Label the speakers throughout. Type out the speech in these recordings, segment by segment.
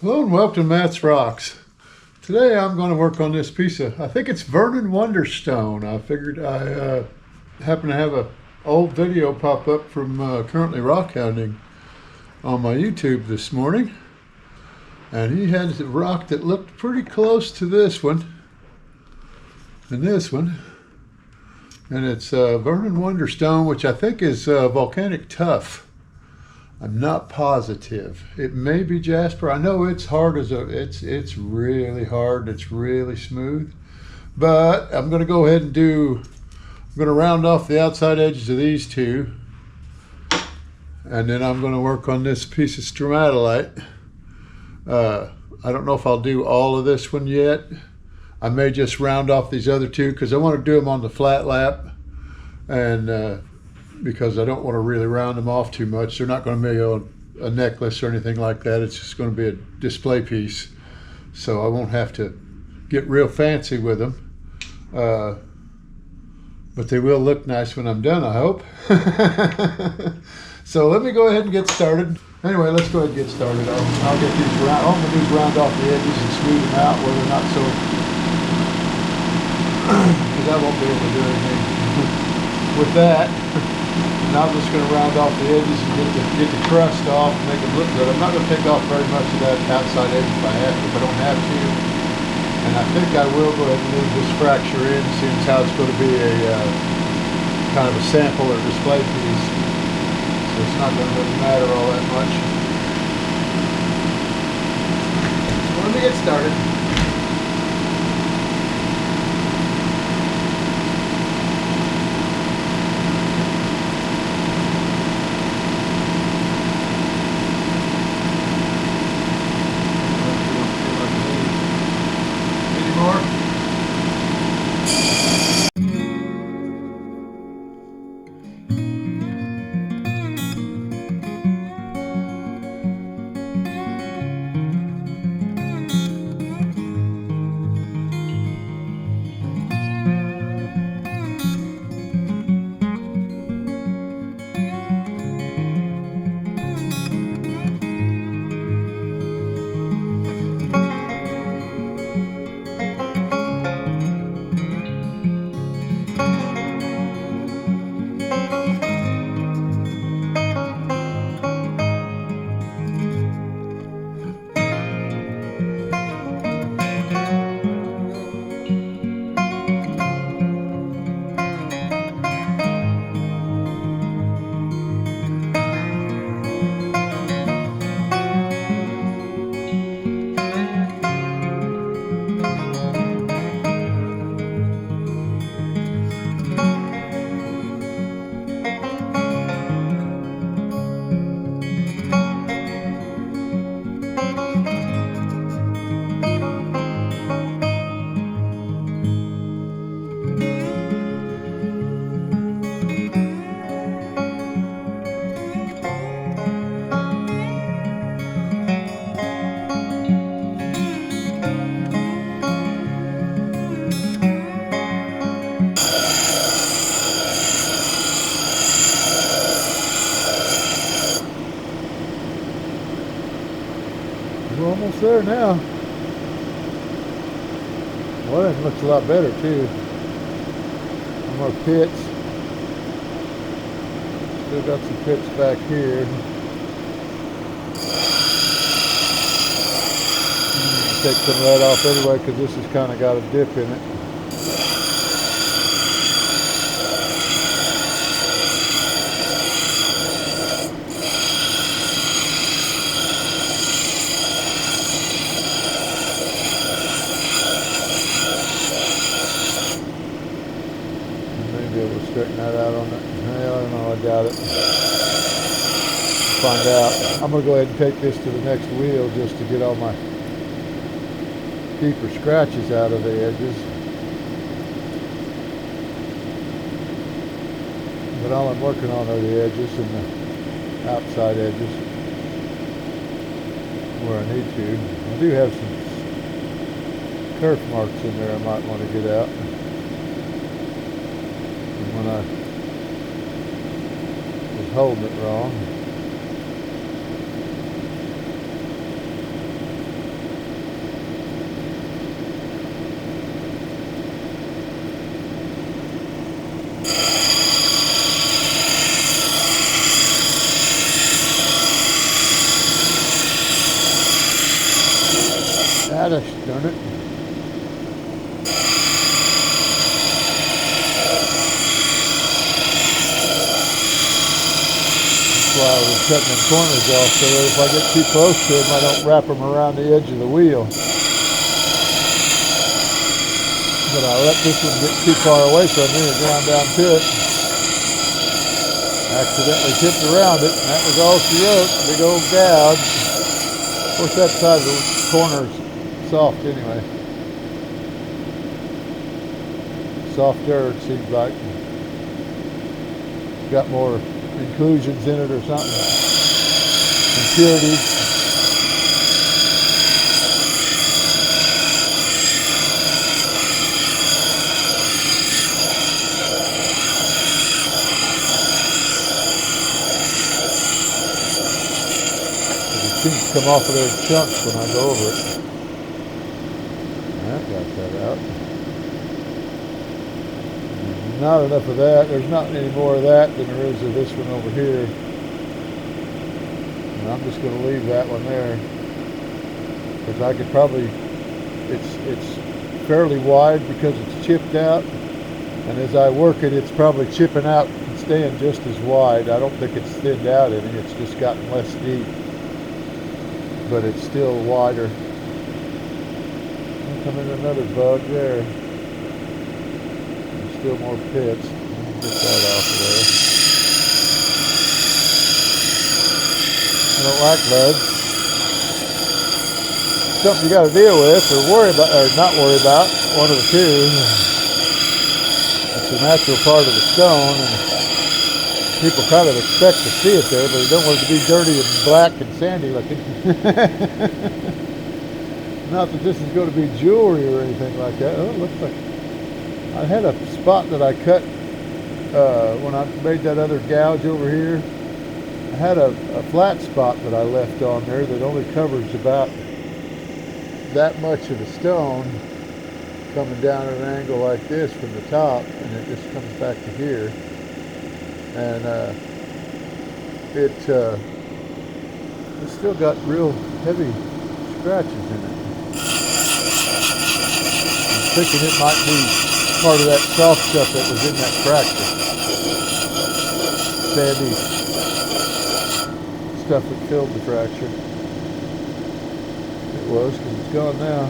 Speaker 1: Hello and welcome to Matt's Rocks. Today I'm going to work on this piece of, I think it's Vernon Wonderstone. I figured I happen to have an old video pop up from currently rock hounding on my YouTube this morning. And he had a rock that looked pretty close to this one and this one. And it's Vernon Wonderstone, which I think is volcanic tuff. I'm not positive. It may be jasper. I know it's hard as it's really hard. It's really smooth. But I'm going to go ahead and I'm going to round off the outside edges of these two. And then I'm going to work on this piece of stromatolite. I don't know if I'll do all of this one yet. I may just round off these other two because I want to do them on the flat lap. And because I don't want to really round them off too much. They're not going to be a necklace or anything like that. It's just going to be a display piece. So I won't have to get real fancy with them. But they will look nice when I'm done, I hope. So let me go ahead and get started. Anyway, let's go ahead and get started. I'll get these round. All I'm going to do is round off the edges and smooth them out where they're not so, because I won't be able to do anything with that. And I'm just going to round off the edges and get the crust off and make them look good. I'm not going to take off very much of that outside edge if I don't have to. And I think I will go ahead and leave this fracture in, since how it's going to be a kind of a sample or display piece. So it's not going to really matter all that much. So let me get started. We're almost there now. Well, that looks a lot better too. Some more pits. Still got some pits back here. Take some of that off anyway because this has kind of got a dip in it. Maybe able to straighten that out on it. I don't know, I doubt it. Find out. I'm going to go ahead and take this to the next wheel just to get all my deeper scratches out of the edges. But all I'm working on are the edges and the outside edges where I need to. I do have some kerf marks in there I might want to get out. And when I was holding it wrong, Gosh darn it. That's why I was cutting them corners off, so that if I get too close to them, I don't wrap them around the edge of the wheel. But I let this one get too far away from me and ground down to it. Accidentally tipped around it, and that was all she wrote. Big old gouge. Of course, that side of the corner's soft anyway. Softer, it seems like. Got more inclusions in it or something. Impurities. Seems to come off of their chunks when I go over it. That got that out. Not enough of that. There's not any more of that than there is of this one over here. And I'm just going to leave that one there. Because I could probably, it's fairly wide because it's chipped out. And as I work it, it's probably chipping out and staying just as wide. I don't think it's thinned out any. It's just gotten less deep. But it's still wider. Come in another bug there. There's still more pits. Get that off of there. I don't like bugs. Something you got to deal with, or worry about, or not worry about. One of the two. It's a natural part of the stone, and people kind of expect to see it there, but they don't want it to be dirty and black and sandy looking. Not that this is going to be jewelry or anything like that. Oh, it looks like I had a spot that I cut when I made that other gouge over here. I had a flat spot that I left on there that only covers about that much of the stone coming down at an angle like this from the top, and it just comes back to here. And it's still got real heavy scratches in it. I'm thinking it might be part of that soft stuff that was in that fracture. Sandy stuff that filled the fracture. It was, because it's gone now.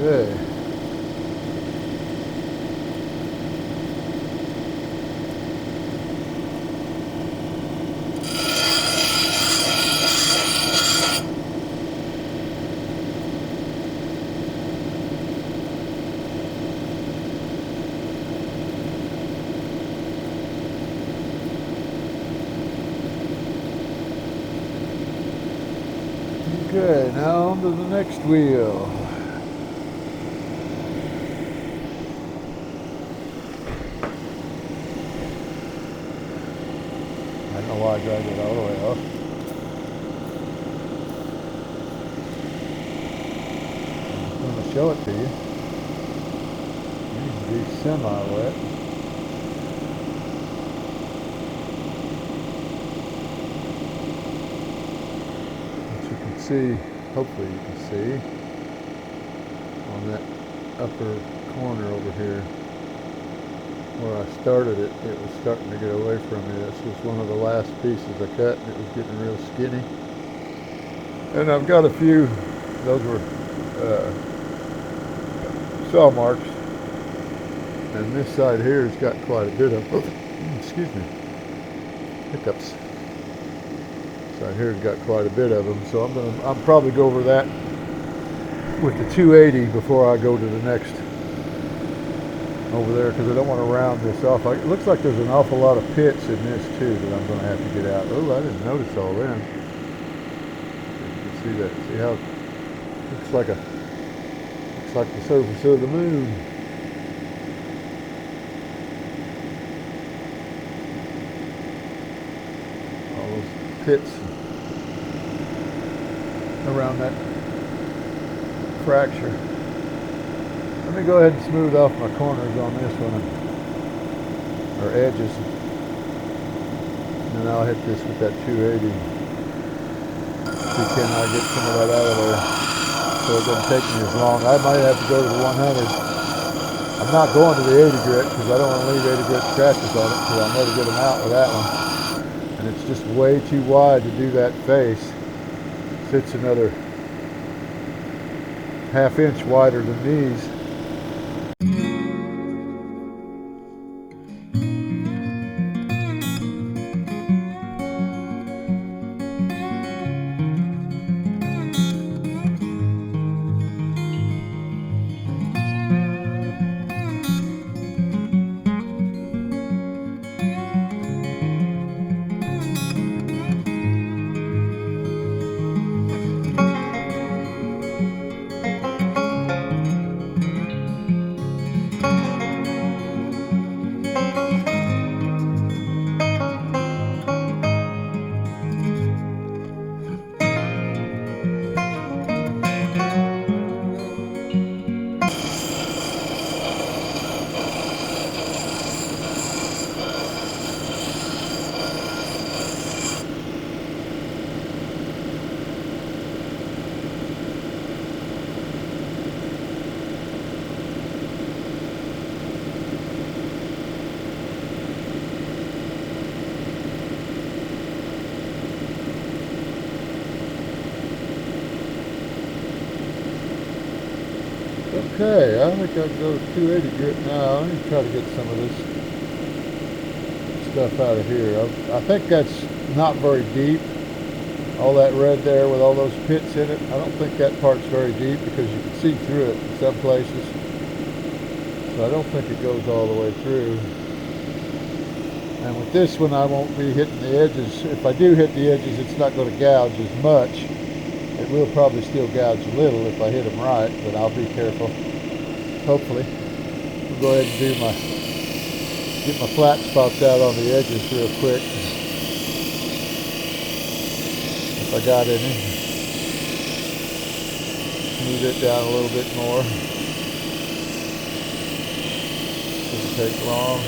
Speaker 1: Okay. Okay, now on to the next wheel. I don't know why I dragged it all the way off. I'm going to show it to you. It needs to be semi-wet. See, hopefully you can see on that upper corner over here where I started it, it was starting to get away from me. This was one of the last pieces I cut, and it was getting real skinny. And I've got a few, those were saw marks, and this side here has got quite a bit of, excuse me, hiccups. Right here's got quite a bit of them, so I'll probably go over that with the 280 before I go to the next over there, because I don't want to round this off. It looks like there's an awful lot of pits in this too that I'm going to have to get out. Oh, I didn't notice all them. You can see that. See how it looks like the surface of the moon. pits around that fracture. Let me go ahead and smooth off my corners on this one, or edges, and then I'll hit this with that 280. See, can I get some of that out of there so it doesn't take me as long. I might have to go to the 100. I'm not going to the 80 grit because I don't want to leave 80 grit scratches on it because I'll never get them out with that one. And it's just way too wide to do that face. It's another ½ inch wider than these. Okay, I think I'll go 280 grit now. Let me try to get some of this stuff out of here. I think that's not very deep. All that red there with all those pits in it, I don't think that part's very deep because you can see through it in some places. So I don't think it goes all the way through. And with this one, I won't be hitting the edges. If I do hit the edges, it's not going to gouge as much. It will probably still gouge a little if I hit them right, but I'll be careful. Hopefully. I'll go ahead and get my flat spots out on the edges real quick. If I got any. Smooth it down a little bit more. Doesn't take long.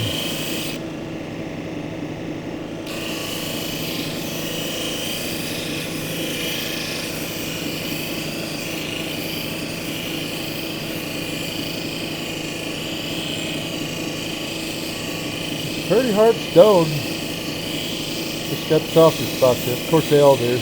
Speaker 1: Pretty hard stone. Just got the softer spots in. Of course they all do.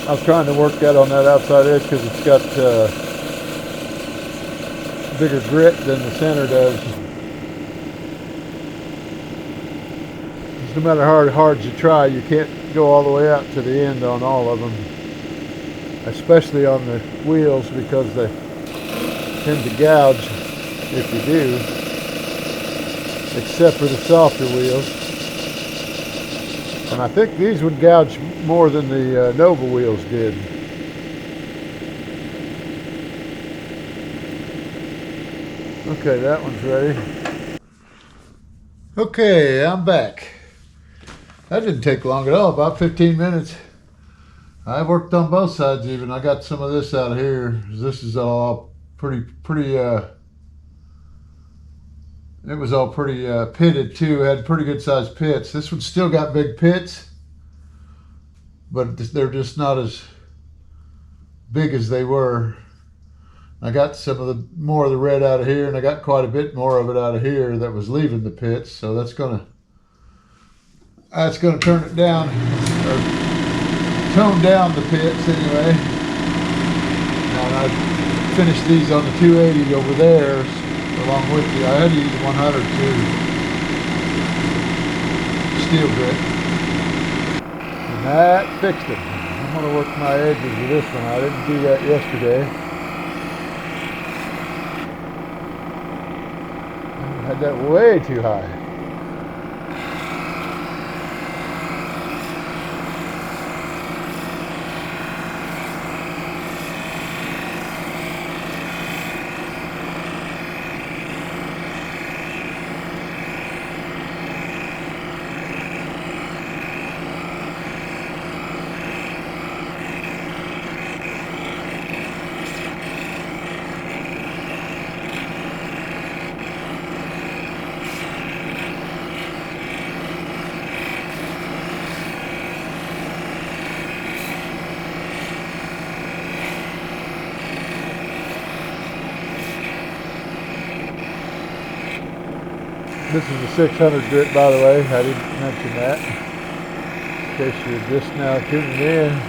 Speaker 1: I was trying to work that on that outside edge because it's got bigger grit than the center does. No matter how hard you try, you can't go all the way out to the end on all of them, especially on the wheels because they tend to gouge if you do, except for the softer wheels. And I think these would gouge more than the Nova wheels did. Okay, that one's ready. Okay, I'm back. That didn't take long at all, about 15 minutes. I worked on both sides even. I got some of this out of here. This is all pretty, it was all pretty pitted too. It had pretty good sized pits. This one still got big pits, but they're just not as big as they were. I got some of the more of the red out of here, and I got quite a bit more of it out of here that was leaving the pits. So that's gonna turn it down, or tone down the pits anyway. And I finished these on the 280 over there along with you. I had to use 100 too, steel grit, and that fixed it. I'm gonna work my edges with this one. I didn't do that yesterday. I had that way too high. This is a 600 grit, by the way. I didn't mention that, in case you're just now tuning in.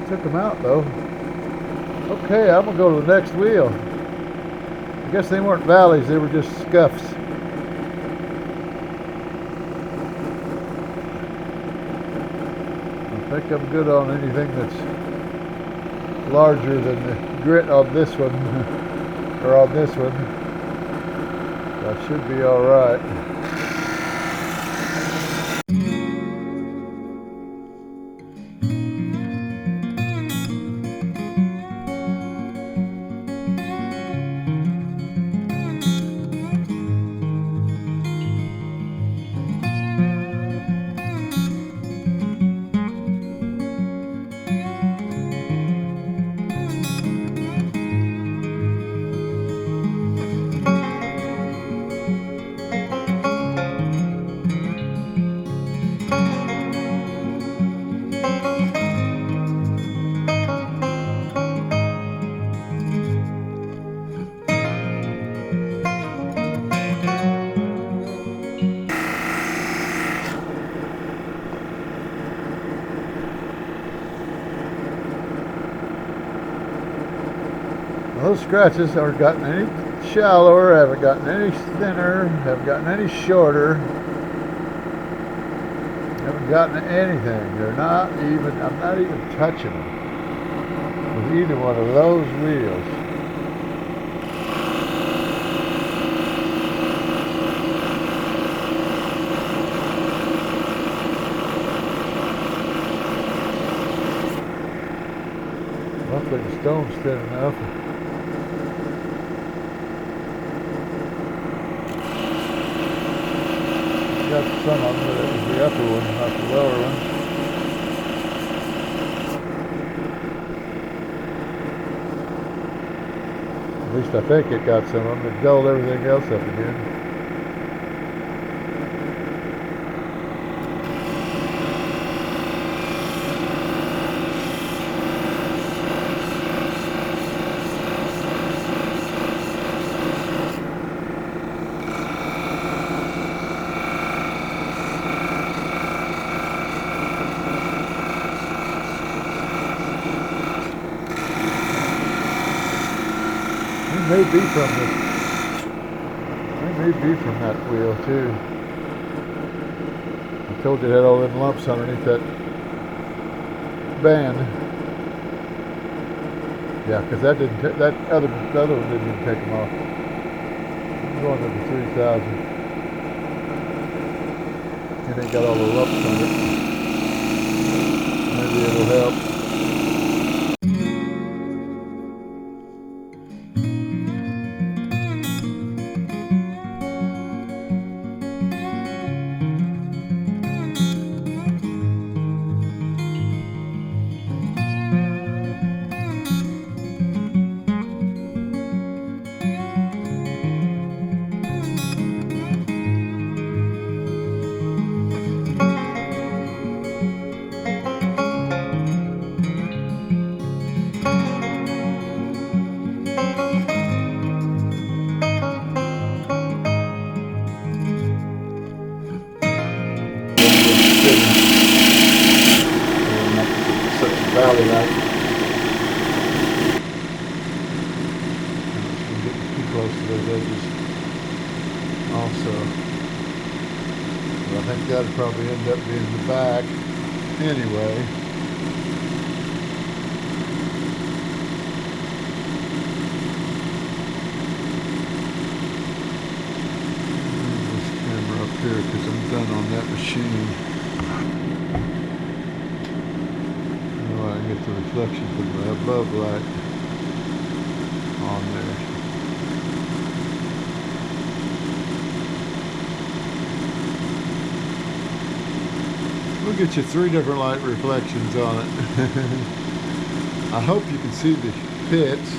Speaker 1: Took them out though. Okay, I'm gonna go to the next wheel. I guess they weren't valleys, they were just scuffs. I think I'm good on anything that's larger than the grit on this one, or on this one. I should be all right. Those scratches haven't gotten any shallower, haven't gotten any thinner, haven't gotten any shorter, haven't gotten anything. They're not even, I'm not even touching them with either one of those wheels. Hopefully the stone's thin enough. Got some of them, but it was the upper one, not the lower one. At least I think it got some of them. It dulled everything else up again. may be from that wheel too. I told you it had all them lumps underneath that band. Yeah, because that other one didn't even take them off. I'm going to the 3000. It ain't got all the lumps on it. Maybe it'll help. Valley light. I'm getting too close to those edges also. But I think that'd probably end up being the back anyway. Move this camera up here because I'm done on that machine. I can get the reflection from the above light on there. We'll get you 3 different light reflections on it. I hope you can see the pits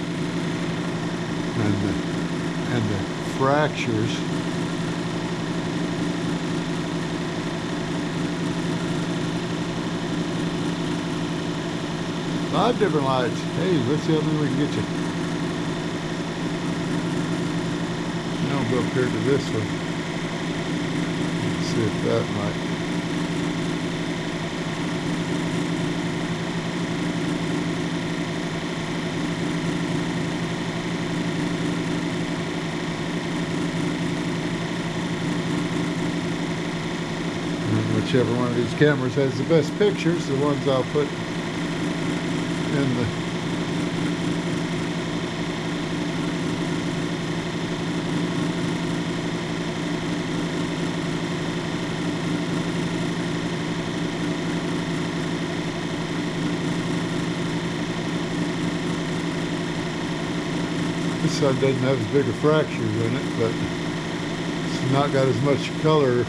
Speaker 1: and the fractures. Five different lights. Hey, let's see how many we can get you. Now we'll go up here to this one. Let's see if that might. And whichever one of these cameras has the best pictures, the ones I'll put in the this side doesn't have as big a fractures in it, but it's not got as much color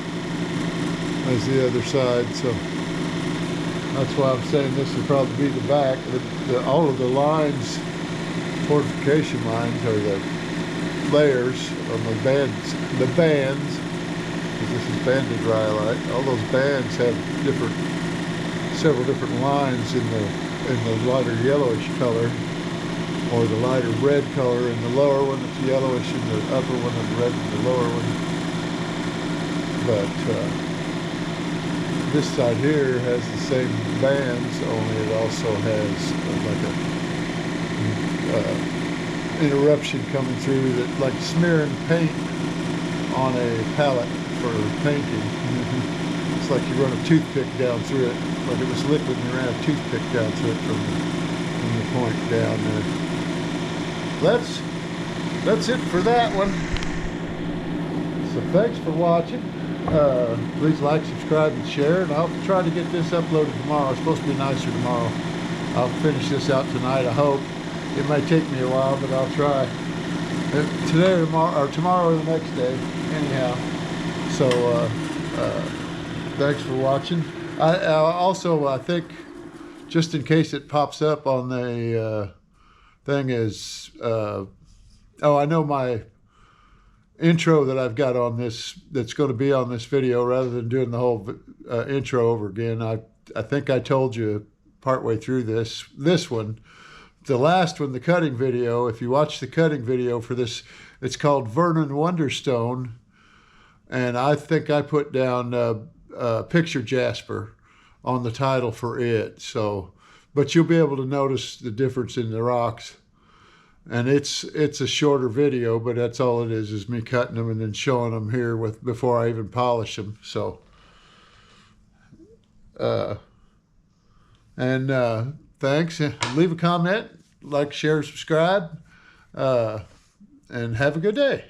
Speaker 1: as the other side, so that's why I'm saying this would probably be the back. All of the lines, fortification lines, or the layers, or the bands, because this is banded rhyolite. All those bands have several different lines in the lighter yellowish color, or the lighter red color in the lower one. It's yellowish in the upper one and red in the lower one. But this side here has the same bands, only it also has like a interruption coming through, that like smearing paint on a palette for painting. It's like you run a toothpick down through it, like it was liquid and you ran a toothpick down through it from the point down there. That's it for that one. So thanks for watching. Please like, subscribe, and share, and I'll try to get this uploaded tomorrow. It's supposed to be nicer tomorrow. I'll finish this out tonight, I hope. It might take me a while, but I'll try. Today or tomorrow or the next day, anyhow. So, thanks for watching. I think, just in case it pops up on the thing is, oh, I know my intro that I've got on this, that's going to be on this video, rather than doing the whole intro over again. I think I told you partway through this one, the last one, the cutting video. If you watch the cutting video for this, it's called Vernon Wonderstone, and I think I put down picture jasper on the title for it. So, but you'll be able to notice the difference in the rocks. And it's a shorter video, but that's all it is me cutting them and then showing them here before I even polish them. So, thanks. Leave a comment, like, share, subscribe, and have a good day.